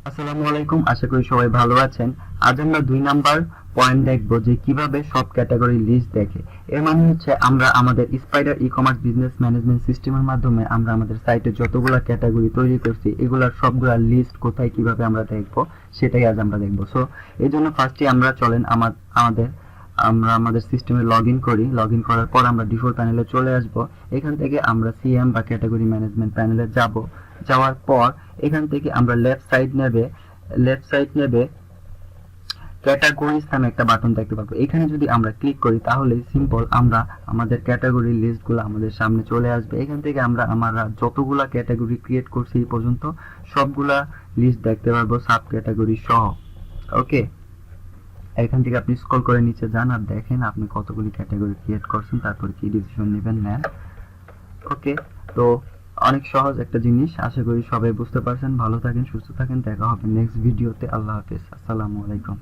আসসালামু আলাইকুম, আশা করি সবাই ভালো আছেন। আজ আমরা 2 নাম্বার পয়েন্ট দেখব যে কিভাবে সব ক্যাটাগরি লিস্ট দেখে। এর মানে হচ্ছে আমরা আমাদের স্পাইডার ই-কমার্স বিজনেস ম্যানেজমেন্ট সিস্টেমের মাধ্যমে আমরা আমাদের সাইটে যতগুলা ক্যাটাগরি তৈরি করছি এগুলার সবগুলা লিস্ট কোথায় কিভাবে আমরা দেখব সেটাই আজ আমরা দেখব। সো এই জন্য ফার্স্টে আমরা চলেন আমাদের সিস্টেমে লগ ইন করি। লগ ইন করার পর আমরা ডিফল্ট প্যানেলে চলে আসব। এখান থেকে আমরা সিএম বা ক্যাটাগরি ম্যানেজমেন্ট প্যানেলে যাব। যাওয়ার পর এখান থেকে আমরা লেফট সাইড নেবে ক্যাটাগরিজ নামে একটা বাটন দেখতে পাবো। এখানে যদি আমরা ক্লিক করি তাহলে সিম্পল আমরা আমাদের ক্যাটাগরি লিস্টগুলো আমাদের সামনে চলে আসবে। এখান থেকে আমরা যতগুলা ক্যাটাগরি ক্রিয়েট করছি এই পর্যন্ত সবগুলা লিস্ট দেখতে পারবো সাব ক্যাটাগরি সহ। ওকে, এখান থেকে আপনি স্ক্রল করে নিচে যান আর দেখেন আপনি কতগুলি ক্যাটাগরি ক্রিয়েট করছেন, তারপর কি ডিসিশন নেবেন নেন। ওকে, তো অনেক সহজ একটা জিনিস, আশা করি সবাই বুঝতে পারছেন। ভালো থাকেন, সুস্থ থাকেন, দেখা হবে নেক্সট ভিডিওতে। আল্লাহ হাফেজ, আসসালামু আলাইকুম।